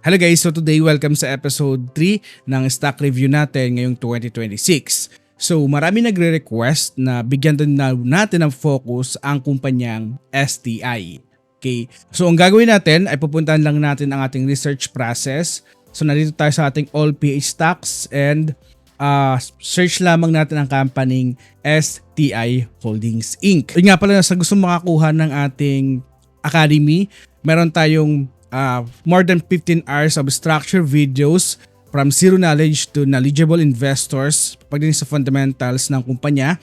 Hello guys, so today welcome sa episode 3 ng stock review natin ngayong 2026. So marami nagre-request na bigyan din natin ng focus ang kumpanyang STI. Okay, so ang gagawin natin ay pupuntahan lang natin ang ating research process. So nandito tayo sa ating all PH stocks and search lamang natin ang company STI Holdings Inc. Yun nga pala, sa gusto makakuha ng ating academy, meron tayong more than 15 hours of structured videos from zero knowledge to knowledgeable investors pagdating sa fundamentals ng kumpanya.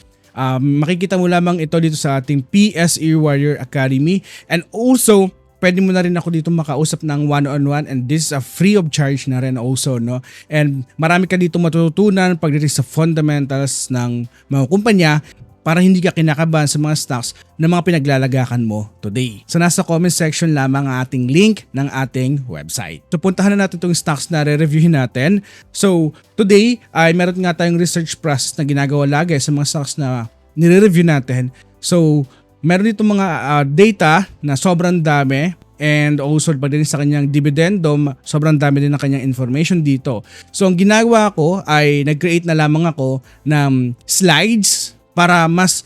Makikita mo lamang ito dito sa ating PSE Warrior Academy, and also pwede mo na rin ako dito makausap ng one-on-one, and this is a free of charge na rin also, no? And marami ka dito matututunan pagdating sa fundamentals ng mga kumpanya para hindi ka kinakabahan sa mga stocks na mga pinaglalagakan mo today. So nasa comment section lamang ang ating link ng ating website. So puntahan na natin itong stocks na re-reviewin natin. So today ay meron nga tayong research process na ginagawa lagi sa mga stocks na nire-review natin. So meron dito mga data na sobrang dami, and also pagdating sa kanyang dividendum, sobrang dami din ng kanyang information dito. So ang ginagawa ko ay nag-create na lamang ako ng slides para mas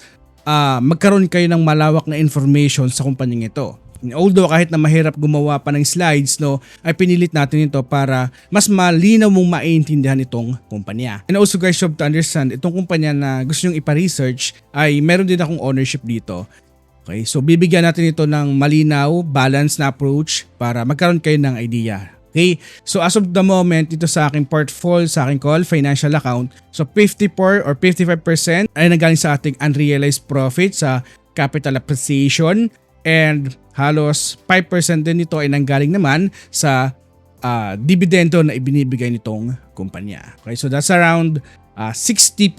magkaroon kayo ng malawak na information sa kumpanyang ito. Although kahit na mahirap gumawa pa ng slides, no, ay pinilit natin ito para mas malinaw mong maintindihan itong kumpanya. And also guys, you have to understand, itong kumpanya na gusto nyong ipa-research ay meron din akong ownership dito. Okay, so bibigyan natin ito ng malinaw, balanced na approach para magkaroon kayo ng idea. Okay, so as of the moment, ito sa aking portfolio, sa aking call, financial account, so 54 or 55% ay nanggaling sa ating unrealized profit sa capital appreciation, and halos 5% din nito ay nanggaling naman sa dividendo na ibinibigay nitong kumpanya. Okay, so that's around 60%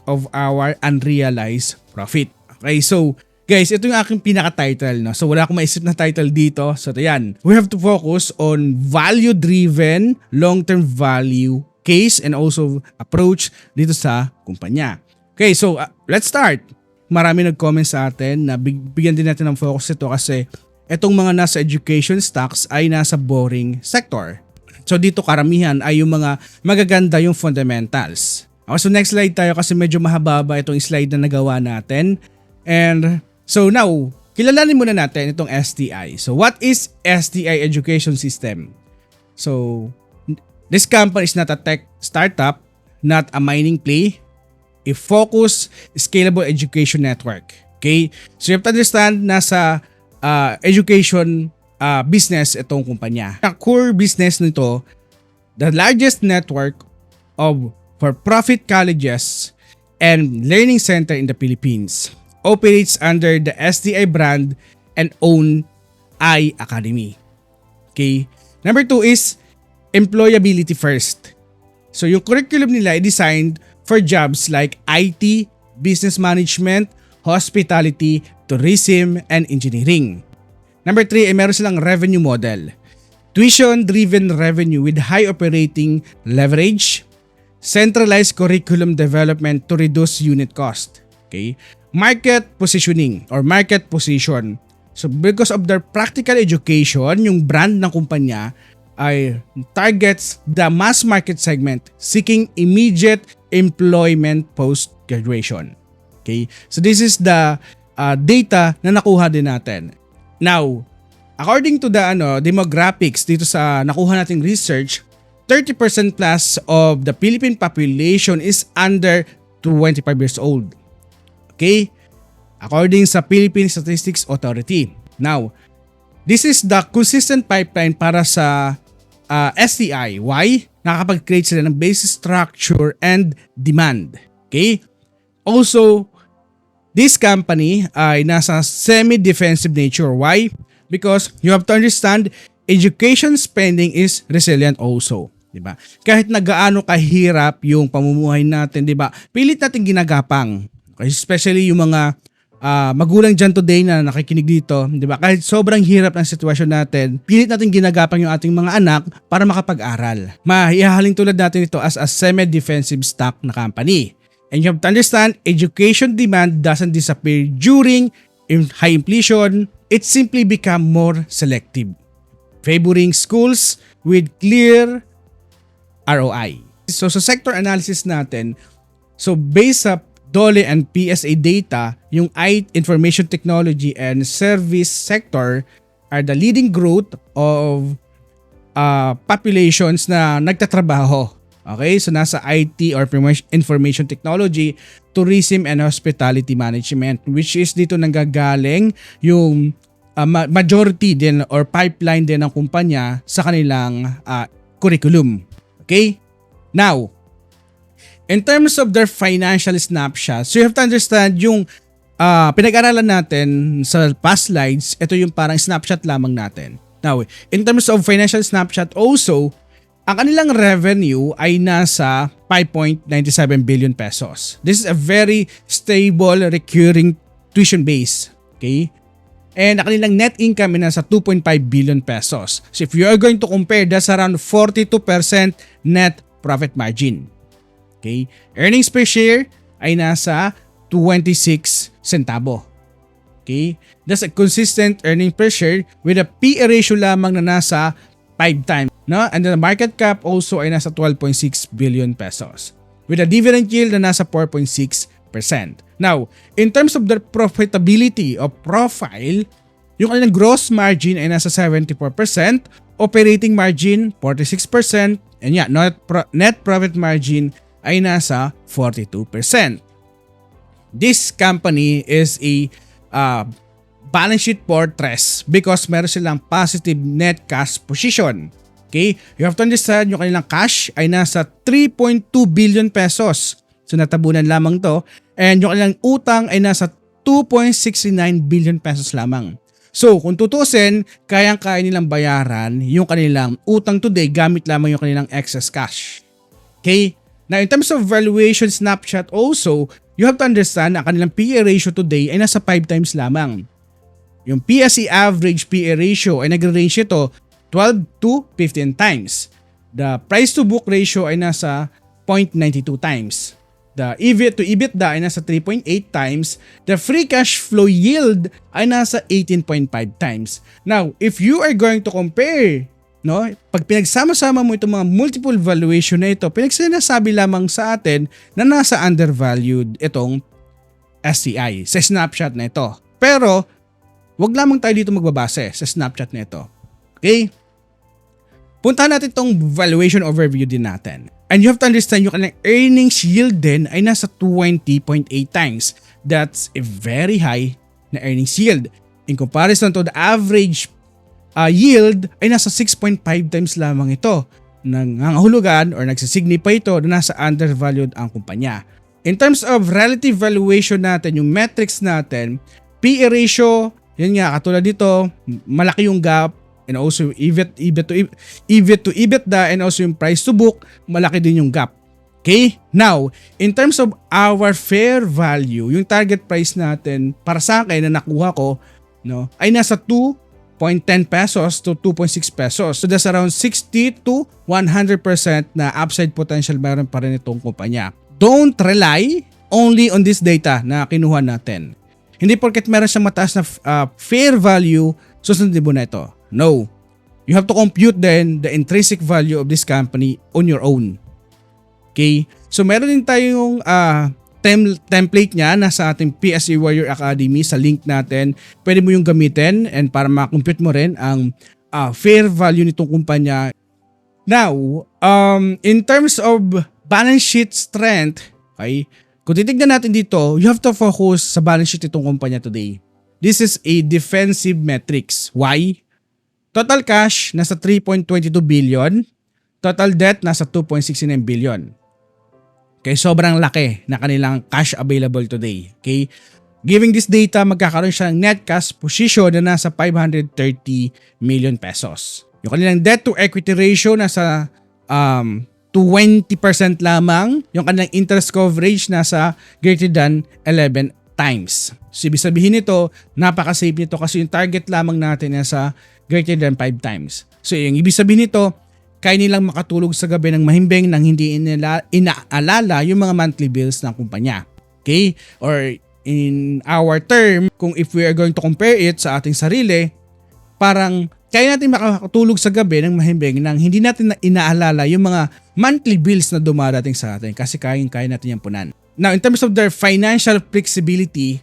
of our unrealized profit. Okay, so guys, ito yung aking pinaka-title, no? So wala akong maisip na title dito. So ito yan. We have to focus on value-driven, long-term value case and also approach dito sa kumpanya. Okay, so let's start. Marami nag-comment sa atin na bigyan din natin ng focus ito kasi itong mga nasa education stocks ay nasa boring sector. So dito karamihan ay yung mga magaganda yung fundamentals. Okay, so next slide tayo kasi medyo mahaba itong slide na nagawa natin. And so now, kilalanin muna natin itong STI. So what is STI Education System? So this company is not a tech startup, not a mining play, a focused, scalable education network. Okay? So you have to understand, nasa education business itong kumpanya. Ang core business nito, the largest network of for-profit colleges and learning center in the Philippines, operates under the STI brand and own iAcademy. Okay? Number 2 is employability first. So yung curriculum nila ay designed for jobs like IT, business management, hospitality, tourism, and engineering. Number 3 ay meron silang revenue model. Tuition-driven revenue with high operating leverage, centralized curriculum development to reduce unit cost. Okay? Market positioning or market position. So because of their practical education, yung brand ng kumpanya ay targets the mass market segment seeking immediate employment post-graduation. Okay? So this is the data na nakuha din natin. Now, according to the demographics dito sa nakuha nating research, 30% plus of the Philippine population is under 25 years old. Okay? According sa Philippine Statistics Authority. Now, this is the consistent pipeline para sa STI. Why? Nakakapag-create sila ng basic structure and demand. Okay? Also, this company ay nasa semi-defensive nature. Why? Because you have to understand, education spending is resilient also. Diba? Kahit na gaano kahirap yung pamumuhay natin, diba? Pilit natin ginagapang. Especially yung mga magulang dyan today na nakikinig dito, di ba? Kahit sobrang hirap ng sitwasyon natin, pilit natin ginagapang yung ating mga anak para makapag-aral. Ihahalin tulad natin ito as a semi-defensive stock na company. And you have to understand, education demand doesn't disappear during high inflation. It simply become more selective. favoring schools with clear ROI. So sa sector analysis natin, so based sa DOLE and PSA data, yung information technology and service sector are the leading growth of populations na nagtatrabaho. Okay, so nasa IT or information technology, tourism and hospitality management, which is dito nanggagaling yung majority din or pipeline din ng kumpanya sa kanilang curriculum. Okay? Now, in terms of their financial snapshot, so you have to understand yung pinag-aralan natin sa past slides, ito yung parang snapshot lamang natin. Now, in terms of financial snapshot also, ang kanilang revenue ay nasa 5.97 billion pesos. This is a very stable recurring tuition base. Okay? And ang kanilang net income ay nasa 2.5 billion pesos. So if you are going to compare, that's around 42% net profit margin. Okay? Earnings per share ay nasa 26 centavo. Okay? That's a consistent earning per share with a PE ratio lamang na nasa 5 times. No? And the market cap also ay nasa 12.6 billion pesos. With a dividend yield na nasa 4.6%. Now, in terms of their profitability or profile, yung kanilang gross margin ay nasa 74%, operating margin 46%, and net profit margin ay nasa 42%. This company is a balance sheet fortress because meron silang positive net cash position. Okay? You have to understand yung kanilang cash ay nasa 3.2 billion pesos. So natabunan lamang to. And yung kanilang utang ay nasa 2.69 billion pesos lamang. So kung tutusin, kayang-kaya nilang bayaran yung kanilang utang today gamit lamang yung kanilang excess cash. Okay? Now in terms of valuation snapshot also, you have to understand na kanilang PE ratio today ay nasa 5 times lamang. Yung PSE average PE ratio ay nagre-range ito 12 to 15 times. The price to book ratio ay nasa 0.92 times. The EV to EBITDA ay nasa 3.8 times. The free cash flow yield ay nasa 18.5 times. Now, if you are going to compare, no, pag pinagsama-sama mo itong mga multiple valuation na ito, pinagsinasabi lamang sa atin na nasa undervalued itong STI sa snapshot na ito. Pero, wag lamang tayo dito magbabase sa snapshot na ito. Okay? Puntahan natin itong valuation overview din natin. And you have to understand yung kanilang earnings yield din ay nasa 20.8 times. That's a very high na earnings yield. In comparison to the average yield ay nasa 6.5 times lamang ito. Nangangahulugan or nagsisignify ito na nasa undervalued ang kumpanya. In terms of relative valuation natin, yung metrics natin, PE ratio, yan nga, katulad dito, malaki yung gap, and also EV to EBITDA, and also yung price to book, malaki din yung gap. Okay? Now, in terms of our fair value, yung target price natin para sa akin na nakuha ko, no, ay nasa 2.10 pesos to 2.6 pesos. So that's around 60 to 100% na upside potential meron pa rin itong kumpanya. Don't rely only on this data na kinuha natin. Hindi porket meron siyang mataas na fair value, susundin mo na ito. No. You have to compute then the intrinsic value of this company on your own. Okay? So meron din tayong template niya nasa ating PSE Warrior Academy sa link natin. Pwede mo yung gamitin and para ma-compute mo rin ang fair value nitong kumpanya. Now, in terms of balance sheet strength, okay? Kung titignan natin dito, you have to focus sa balance sheet itong kumpanya today. This is a defensive metrics. Why? Total cash nasa 3.22 billion. Total debt nasa 2.69 billion. Okay, sobrang laki na kanilang cash available today. Okay? Giving this data, magkakaroon siya ng net cash position na nasa 530 million pesos. Yung kanilang debt to equity ratio nasa 20% lamang. Yung kanilang interest coverage nasa greater than 11 times. So, ibig sabihin nito, napaka-safe nito kasi yung target lamang natin nasa greater than 5 times. So, yung ibig sabihin nito, kaya nilang makatulog sa gabi ng mahimbing nang hindi inaalala yung mga monthly bills ng kumpanya. Okay? Or in our term, kung if we are going to compare it sa ating sarili, parang kaya natin makakatulog sa gabi ng mahimbing nang hindi natin inaalala yung mga monthly bills na dumarating sa atin kasi kaya natin yung punan. Now, in terms of their financial flexibility,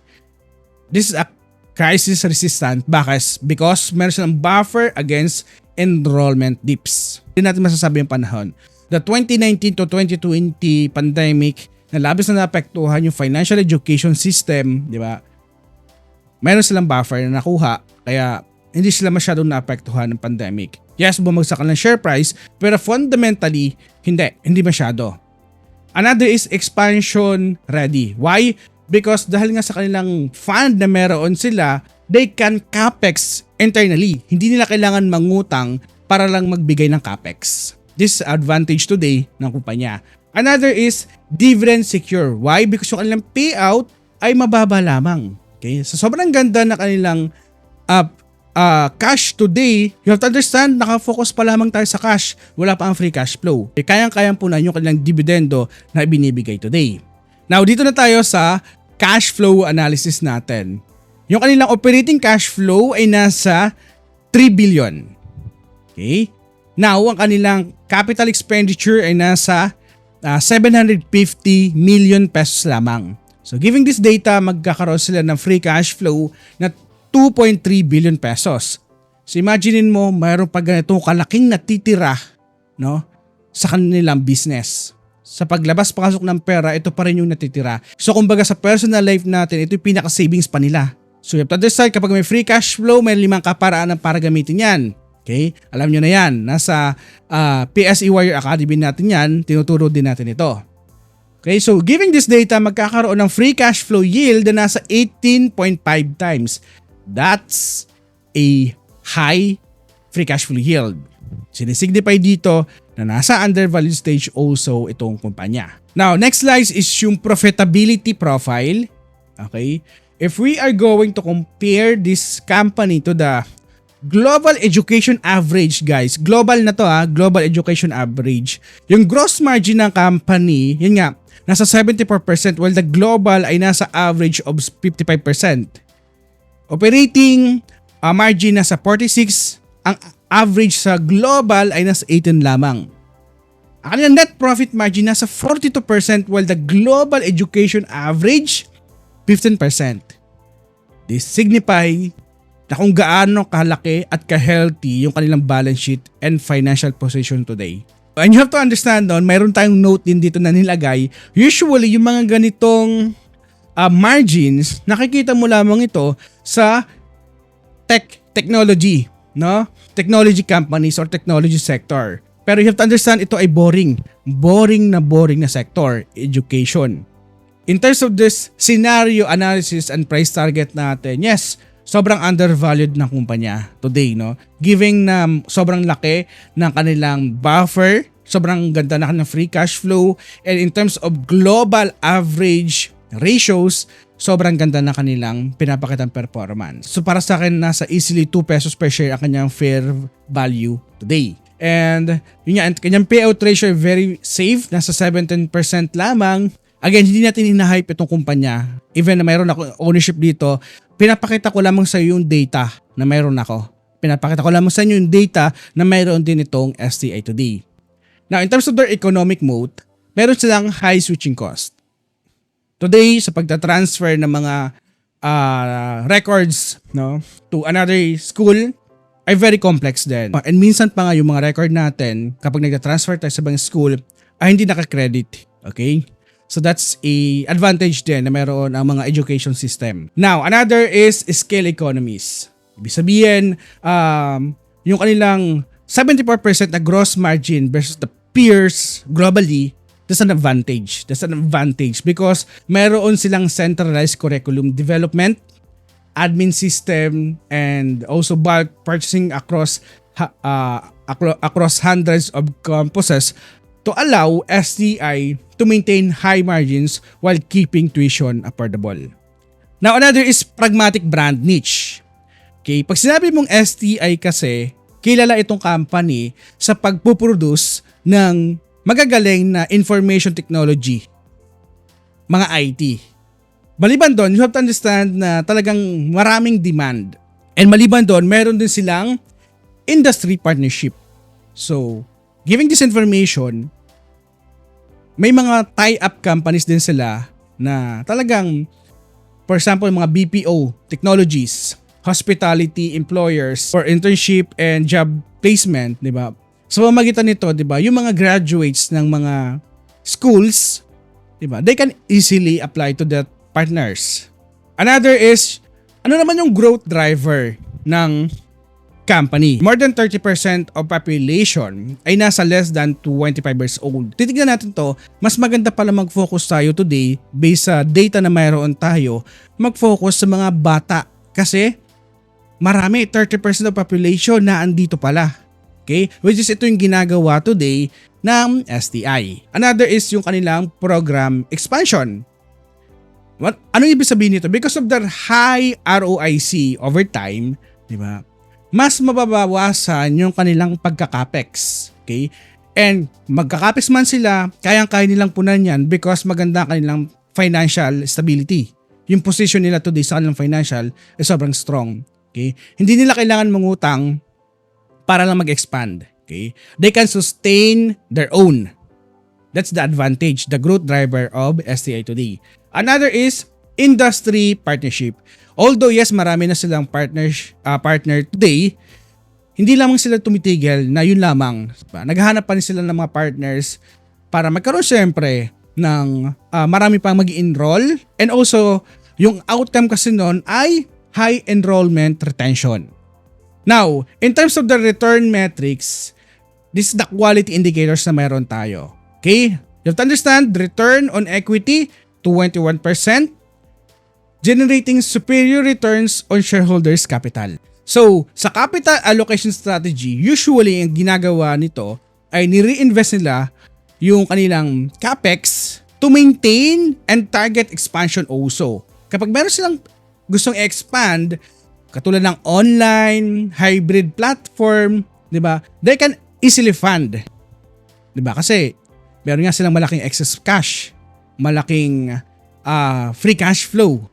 this is a crisis resistant. Bakit? Because meron silang buffer against enrollment dips. Hindi natin masasabi yung panahon. The 2019 to 2020 pandemic na labis na naapektuhan yung financial education system, di ba? Meron silang buffer na nakuha kaya hindi sila masyadong naapektuhan ng pandemic. Yes, bumagsak ang share price pero fundamentally hindi masyado. Another is expansion ready. Why? Because dahil nga sa kanilang fund na meron sila, they can capex internally. Hindi nila kailangan mangutang para lang magbigay ng capex. This is advantage today ng kumpanya. Another is dividend secure. Why? Because yung kanilang payout ay mababa lamang. Okay? So sobrang ganda na kanilang cash today. You have to understand, nakafocus pa lamang tayo sa cash. Wala pa ang free cash flow. Kayang-kayang punan yung kanilang dividendo na ibinibigay today. Now, dito na tayo sa cash flow analysis natin. Yung kanilang operating cash flow ay nasa 3 billion. Okay? Now, ang kanilang capital expenditure ay nasa 750 million pesos lamang. So, giving this data, magkakaroon sila ng free cash flow na 2.3 billion pesos. So imaginein mo, mayroon pa ganitong kalaking natitira, no, sa kanilang business. Sa paglabas-pasok ng pera, ito pa rin yung natitira. So kumbaga sa personal life natin, ito yung pinaka-savings pa nila. So you have to decide, kapag may free cash flow, may 5 kaparaan para gamitin yan. Okay? Alam nyo na yan. Nasa PSE Warrior Academy natin yan, tinuturo din natin ito. Okay, so giving this data, magkakaroon ng free cash flow yield na nasa 18.5 times. That's a high free cash flow yield. Sinisignify dito na nasa undervalued stage also itong kumpanya. Now, next slide is yung profitability profile. Okay? If we are going to compare this company to the global education average, guys. Global na to global education average. Yung gross margin ng company, yun nga, nasa 74% while the global ay nasa average of 55%. Operating margin nasa 46, ang average sa global ay nasa 18 lamang. Ang kanilang net profit margin nasa 42% while the global education average 15%. This signify na kung gaano kalaki at ka-healthy yung kanilang balance sheet and financial position today. And you have to understand mayroon tayong note din dito na nilagay. Usually yung mga ganitong margins, nakikita mo lamang ito sa technology, no? Technology companies or technology sector. Pero you have to understand, ito ay boring na sector, education. In terms of this scenario analysis and price target natin, yes, sobrang undervalued ng kumpanya today, no? Giving na sobrang laki ng kanilang buffer, sobrang ganda na kanilang free cash flow, and in terms of global average ratios, sobrang ganda na kanilang pinapakitang performance. So para sa akin, nasa easily 2 pesos per share ang kanyang fair value today. And yun nga, kanyang payout ratio very safe, nasa 17% lamang. Again, hindi natin hinahype itong kumpanya. Even na mayroon ako ownership dito, pinapakita ko lamang sa iyo yung data na mayroon ako. Pinapakita ko lamang sa inyo yung data na mayroon din itong STI today. Now, in terms of their economic moat, meron silang high switching cost. Today, sa pagta-transfer ng mga records, no, to another school ay very complex din. And minsan pa nga yung mga record natin, kapag nagta-transfer tayo sa ibang school, ay hindi naka-credit. Okay? So that's a advantage din na meron ang mga education system. Now, another is scale economies. Ibig sabihin, yung kanilang 74% na gross margin versus the peers globally, that's an advantage. That's an advantage because meron silang centralized curriculum development, admin system, and also bulk purchasing across hundreds of campuses to allow STI to maintain high margins while keeping tuition affordable. Now, another is pragmatic brand niche. Okay, pag sinabi mong STI kasi, kilala itong company sa pagpuproduce ng magagaling na information technology, mga IT. Maliban doon, you have to understand na talagang maraming demand. And maliban doon, meron din silang industry partnership. So, giving this information, may mga tie-up companies din sila na talagang, for example, mga BPO technologies, hospitality employers for internship and job placement, di ba? Sa pamamagitan nito, di ba, yung mga graduates ng mga schools, di ba, they can easily apply to that partners. Another is, ano naman yung growth driver ng company? More than 30% of population ay nasa less than 25 years old. Titignan natin to, mas maganda pala mag-focus tayo today based sa data na mayroon tayo, mag-focus sa mga bata. Kasi marami, 30% of population na andito pala. Okay? Which is ito yung ginagawa today ng STI. Another is yung kanilang program expansion. Ano ibig sabihin nito? Because of their high ROIC over time, di ba? Mas mababawasan yung kanilang pagka-capex. Okay? And magka-capex man sila, kayang-kaya nilang punan yan because maganda kanilang financial stability. Yung position nila today sa kanilang financial ay sobrang strong. Okay? Hindi nila kailangan mangutang para lang mag-expand. Okay? They can sustain their own. That's the advantage, the growth driver of STI today. Another is industry partnership. Although yes, marami na silang partner today, hindi lamang sila tumitigil na yun lamang. Naghahanap pa rin sila ng mga partners para magkaroon syempre ng marami pang mag-enroll, and also yung outcome kasi nun ay high enrollment retention. Now, in terms of the return metrics, this is the quality indicators na mayroon tayo. Okay? You have to understand, return on equity, 21%, generating superior returns on shareholders' capital. So, sa capital allocation strategy, usually ang ginagawa nito ay nire-invest nila yung kanilang capex to maintain and target expansion also. Kapag meron silang gustong expand, katulad ng online, hybrid platform, di ba? They can easily fund. Di ba? Kasi meron nga silang malaking excess cash, malaking free cash flow.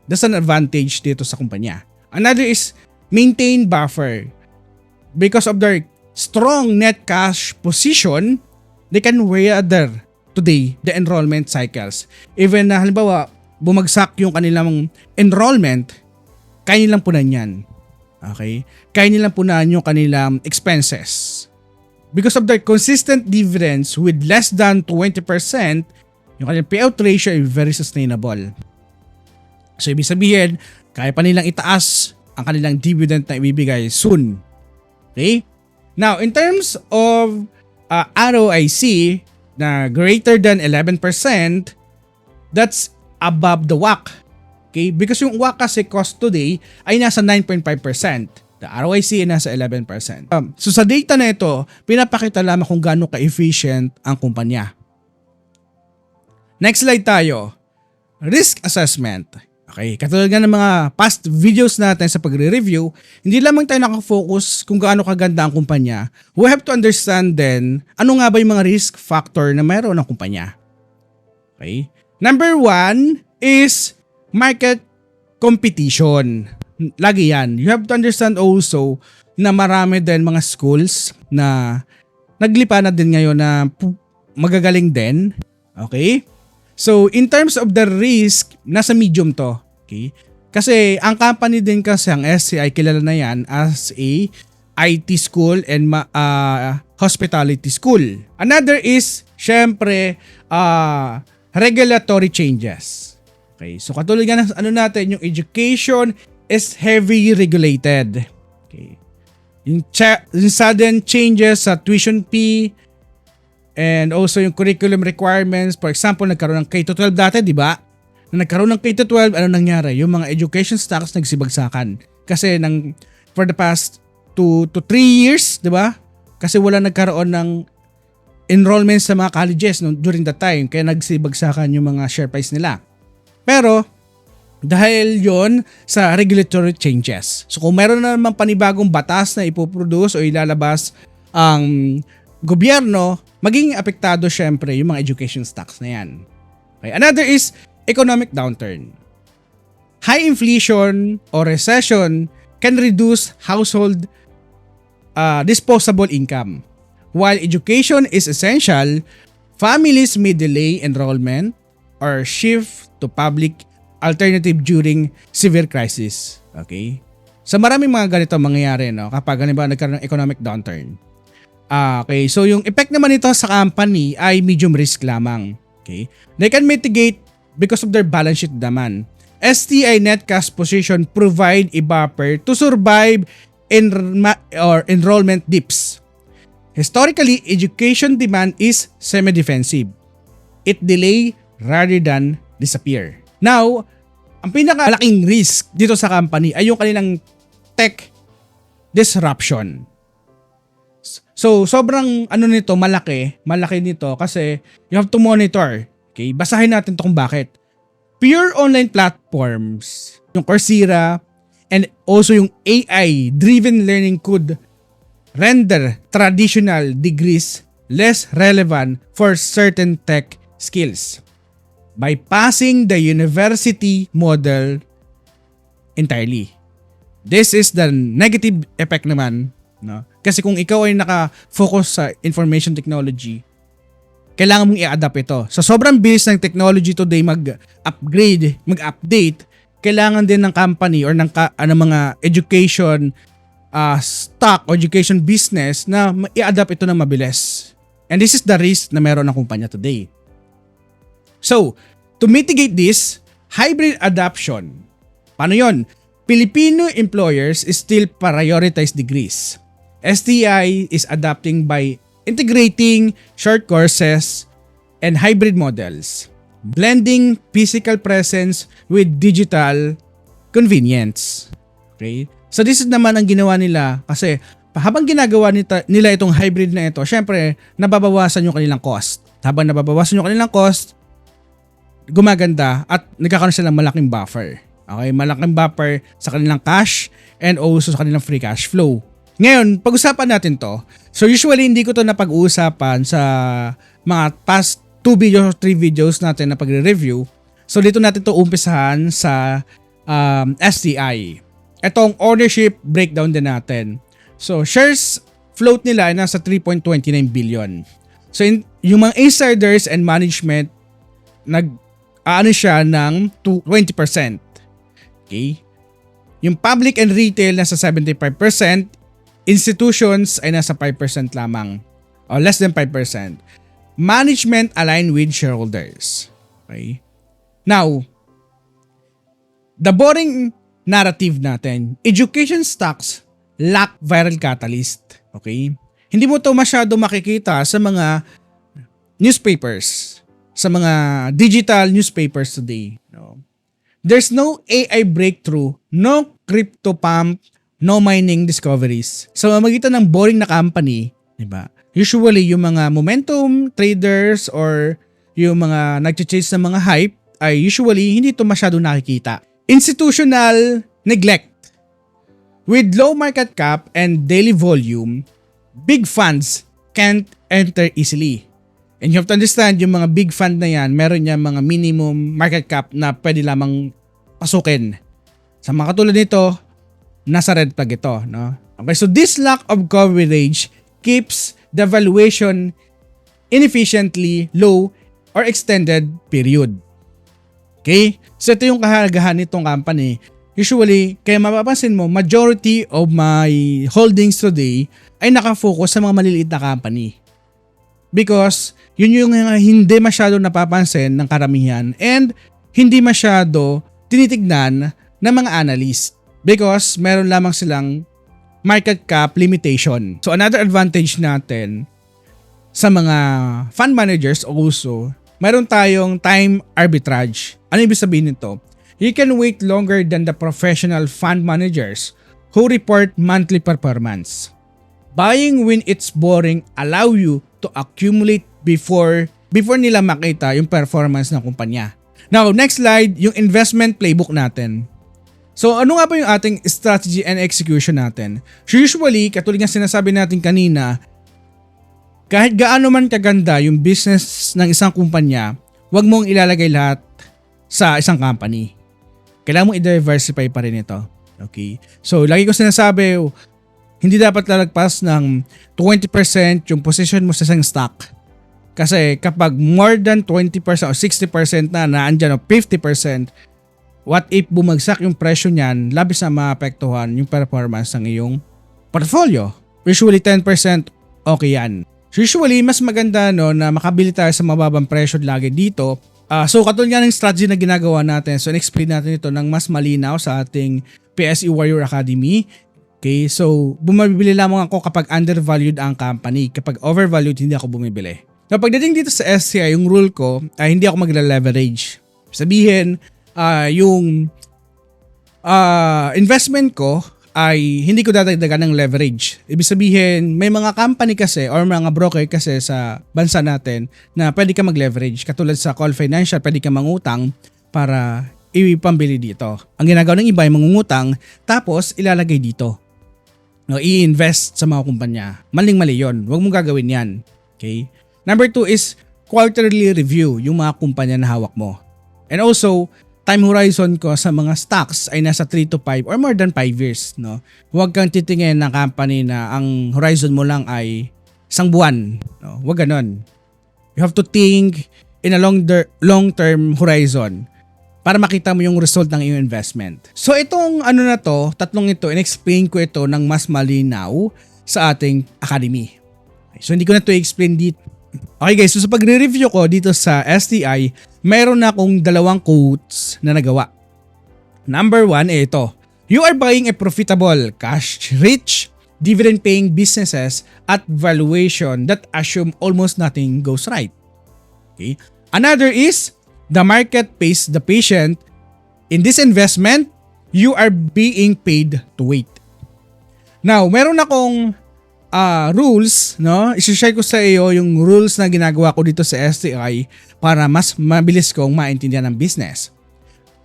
That's an advantage dito sa kumpanya. Another is maintain buffer. Because of their strong net cash position, they can weather today the enrollment cycles. Even na halimbawa, bumagsak yung kanilang enrollment, kaya nilang punan yan. Okay? Kaya nilang punan yung kanilang expenses. Because of their consistent dividends with less than 20%, yung kanilang payout ratio ay very sustainable. So, ibig sabihin, kaya pa nilang itaas ang kanilang dividend na ibibigay soon. Okay? Now, in terms of ROIC na greater than 11%, that's above the WACC. Okay? Because yung WACC kasi cost today ay nasa 9.5%. The ROIC ay nasa 11%. So sa data na ito, pinapakita lamang kung gaano ka-efficient ang kumpanya. Next slide tayo. Risk assessment. Okay, katulad nga ng mga past videos natin sa pagre-review, hindi lamang tayo nakafocus kung gaano kaganda ang kumpanya. We have to understand then, ano nga ba yung mga risk factor na mayroon ng kumpanya. Okay? Number 1 is market competition. Lagi yan. You have to understand also na marami din mga schools na naglipa na din ngayon na magagaling din. Okay? So, in terms of the risk, nasa medium to. Okay? Kasi, ang company din kasi, ang SCI, kilala na yan as a IT school and hospitality school. Another is, syempre, regulatory changes. Okay? So, katulad nga ng ano natin, yung education is heavily regulated. Okay? Yung sudden changes sa tuition fee, and also yung curriculum requirements. For example, nagkaroon ng K-12 dati, di ba? Na nagkaroon ng K-12, ano nangyari? Yung mga education stocks nagsibagsakan. Kasi for the past 2 to 3 years, di ba? Kasi wala nagkaroon ng enrollment sa mga colleges during that time. Kaya nagsibagsakan yung mga share price nila. Pero, dahil yon sa regulatory changes. So kung meron na naman panibagong batas na ipoproduce o ilalabas ang gobyerno, magiging apektado syempre yung mga education stocks na yan. Okay. Another is economic downturn. High inflation or recession can reduce household disposable income. While education is essential, families may delay enrollment or shift to public alternative during severe crisis. Okay? So maraming mga ganito mangyayari, no, kapag halimbawa nagkaroon ng economic downturn. Okay, so yung effect naman nito sa company ay medium risk lamang. Okay? They can mitigate because of their balance sheet naman. STI net cash position provide a buffer to survive enrollment dips. Historically, education demand is semi-defensive. It delay rather than disappear. Now, ang pinakalaking risk dito sa company ay yung kanilang tech disruption. So, sobrang malaki nito kasi you have to monitor. Okay, basahin natin to kung bakit. Pure online platforms, yung Coursera, and also yung AI-driven learning could render traditional degrees less relevant for certain tech skills, bypassing the university model entirely. This is the negative effect naman, no? Kasi kung ikaw ay naka-focus sa information technology, kailangan mong i-adapt ito. So sobrang bilis ng technology today mag-upgrade, mag-update, kailangan din ng company or ng mga education stock or education business na i-adapt ito ng mabilis. And this is the risk na meron ng kumpanya today. So, to mitigate this, hybrid adoption. Paano yon? Filipino employers still prioritize degrees. STI is adapting by integrating short courses and hybrid models, blending physical presence with digital convenience. Okay? So this is naman ang ginawa nila kasi habang ginagawa nila itong hybrid na ito, syempre nababawasan yung kanilang cost. Habang nababawasan yung kanilang cost, gumaganda at nagkakaroon sila ng malaking buffer. Okay, malaking buffer sa kanilang cash and also sa kanilang free cash flow. Ngayon, pag-usapan natin to. So usually hindi ko to napag-uusapan sa mga past 2 videos or 3 videos natin na pagre-review. So dito natin to umpisahan sa STI. Itong ownership breakdown din natin. So shares float nila ay nasa 3.29 billion. So yung mga insiders and management siya ng 20%. Okay? Yung public and retail nasa 75%, institutions ay nasa 5% lamang or less than 5%. Management aligned with shareholders. Okay? Now, the boring narrative natin, education stocks lack viral catalyst. Okay? Hindi mo to masyado makikita sa mga newspapers, sa mga digital newspapers today. No? There's no AI breakthrough, no crypto pump, no mining discoveries. Sa mamagitan ng boring na company, di ba? Usually, yung mga momentum traders or yung mga nag-chase ng mga hype ay usually hindi ito masyado nakikita. Institutional neglect. With low market cap and daily volume, big funds can't enter easily. And you have to understand, yung mga big fund na yan, meron niya mga minimum market cap na pwede lamang pasukin. Sa mga katulad nito, nasa red flag ito. No? Okay, so this lack of coverage keeps the valuation inefficiently low or extended period. Okay? So ito yung kahalagahan nitong company. Usually, kaya mapapansin mo, majority of my holdings today ay nakafocus sa mga maliliit na company. Because yun yung hindi masyado napapansin ng karamihan and hindi masyado tinitignan ng mga analyst. Because meron lamang silang market cap limitation. So another advantage natin sa mga fund managers also, meron tayong time arbitrage. Ano ibig sabihin nito? You can wait longer than the professional fund managers who report monthly performance. Buying when it's boring allow you to accumulate before nila makita yung performance ng kumpanya. Now, next slide, yung investment playbook natin. So, ano nga ba yung ating strategy and execution natin? So, usually, katulad ng sinasabi natin kanina, kahit gaano man kaganda yung business ng isang kumpanya, huwag mong ilalagay lahat sa isang company. Kailangan mong i-diversify pa rin ito. Okay? So, lagi ko sinasabi, Hindi dapat lalagpas ng 20% yung position mo sa isang stock. Kasi kapag more than 20% o 60% na naandyan o 50%, what if bumagsak yung presyo niyan, labis na maapektuhan yung performance ng iyong portfolio. Usually 10% okay yan. Usually mas maganda na makabili tayo sa mababang presyo lagi dito. So katulad nga ng strategy na ginagawa natin, so in-explain natin ito ng mas malinaw sa ating PSE Warrior Academy. Okay, so bumibili lamang ako kapag undervalued ang company. Kapag overvalued, hindi ako bumibili. Now, pagdating dito sa STI, yung rule ko ay hindi ako magla-leverage. Sabihin, yung investment ko ay hindi ko dadagdagan ng leverage. Ibig sabihin, may mga company kasi or mga broker kasi sa bansa natin na pwede ka mag-leverage. Katulad sa Call Financial, pwede ka mangutang para ipambili dito. Ang ginagawa ng iba ay mangungutang tapos ilalagay dito. No, i-invest sa mga kumpanya. Maling-mali yun. Huwag mong gagawin yan. Okay? Number 2 is quarterly review yung mga kumpanya na hawak mo. And also, time horizon ko sa mga stocks ay nasa 3 to 5 or more than 5 years. No? Huwag kang titingin ng company na ang horizon mo lang ay isang buwan. No? Huwag ganon. You have to think in a long-term horizon para makita mo yung result ng iyong investment. So itong tatlong ito, in-explain ko ito ng mas malinaw sa ating academy. Okay, so hindi ko na ito i-explain dito. Okay guys, so sa pagre-review ko dito sa STI, mayroon na akong 2 quotes na nagawa. Number 1 ay ito. You are buying a profitable, cash-rich, dividend-paying businesses at valuation that assume almost nothing goes right. Okay. Another is, the market pays the patient. In this investment, you are being paid to wait. Now, meron akong rules, no? I-share ko sa iyo yung rules na ginagawa ko dito sa STI para mas mabilis kong maintindihan ng business.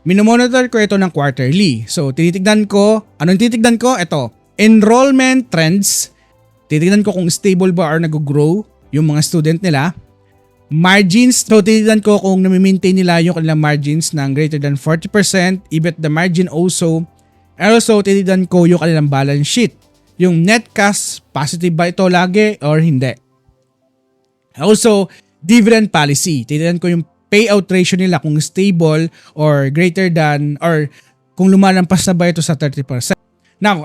Minomonitor ko ito ng quarterly. So, tinitignan ko, anong titignan ko? Ito, enrollment trends. Titignan ko kung stable ba or nag-grow yung mga student nila. Margins, so tinitignan ko kung nami-maintain nila yung kanilang margins ng greater than 40%, EBIT the margin also. And also, tinitignan ko yung kanilang balance sheet. Yung net cash, positive ba ito lagi or hindi. Also, dividend policy. Tinitignan ko yung payout ratio nila kung stable or greater than or kung lumalampas na ba ito sa 30%. Now,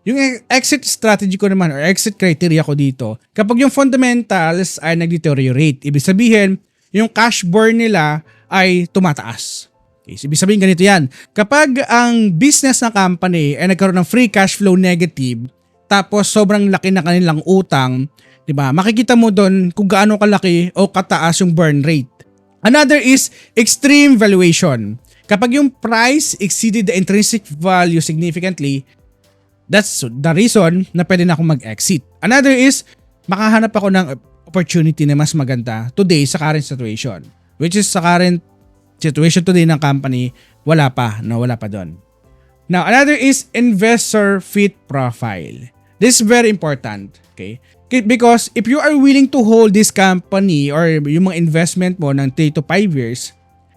yung exit strategy ko naman or exit criteria ko dito, kapag yung fundamentals ay nag-deteriorate, ibig sabihin, yung cash burn nila ay tumataas. Okay, so ibig sabihin ganito yan. Kapag ang business ng company ay nagkaroon ng free cash flow negative, tapos sobrang laki na kanilang utang, diba? Makikita mo doon kung gaano kalaki o kataas yung burn rate. Another is extreme valuation. Kapag yung price exceeded the intrinsic value significantly, that's the reason na pwede na akong mag-exit. Another is, makahanap ako ng opportunity na mas maganda today sa current situation. Which is sa current situation today ng company, wala pa doon. Now, another is investor fit profile. This is very important. Okay? Because if you are willing to hold this company or yung mga investment mo ng 3 to 5 years,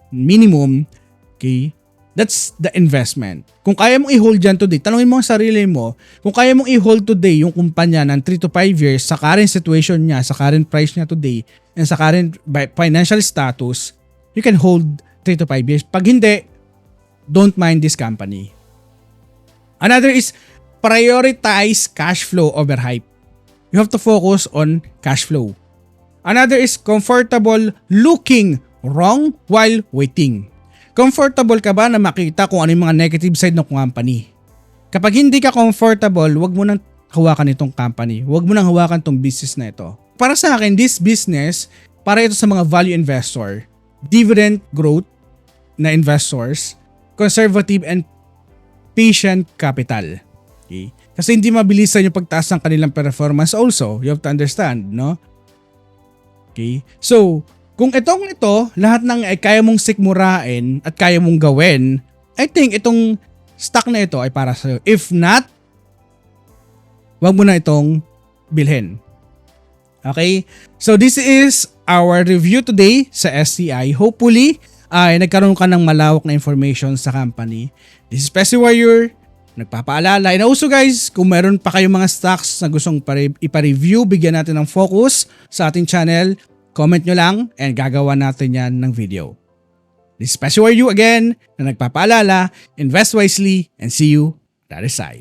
minimum, okay, that's the investment. Kung kaya mong i-hold dyan today, tanungin mo ang sarili mo, kung kaya mong i-hold today yung kumpanya ng 3 to 5 years sa current situation niya, sa current price niya today, and sa current financial status, you can hold 3 to 5 years. Pag hindi, don't mind this company. Another is prioritize cash flow over hype. You have to focus on cash flow. Another is comfortable looking wrong while waiting. Comfortable ka ba na makita kung ano yung mga negative side ng company? Kapag hindi ka comfortable, wag mo nang hawakan itong company. Wag mo nang hawakan itong business na ito. Para sa akin, this business, para ito sa mga value investor, dividend growth na investors, conservative and patient capital. Okay? Kasi hindi mabilisan yung pagtaas ng kanilang performance also. You have to understand, no? Okay? So, kung ito, lahat ng ay kaya mong sikmurain at kaya mong gawin, I think itong stock na ito ay para sa'yo. If not, wag mo na itong bilhin. Okay? So this is our review today sa STI. Hopefully, ay nagkaroon ka ng malawak na information sa company. This is PSE Warrior. Nagpapaalala. And also guys, kung meron pa kayong mga stocks na gustong ipa-review, bigyan natin ng focus sa ating channel, comment nyo lang and gagawa natin yan ng video. This is Pesio you again na nagpapaalala, invest wisely and see you on the other side.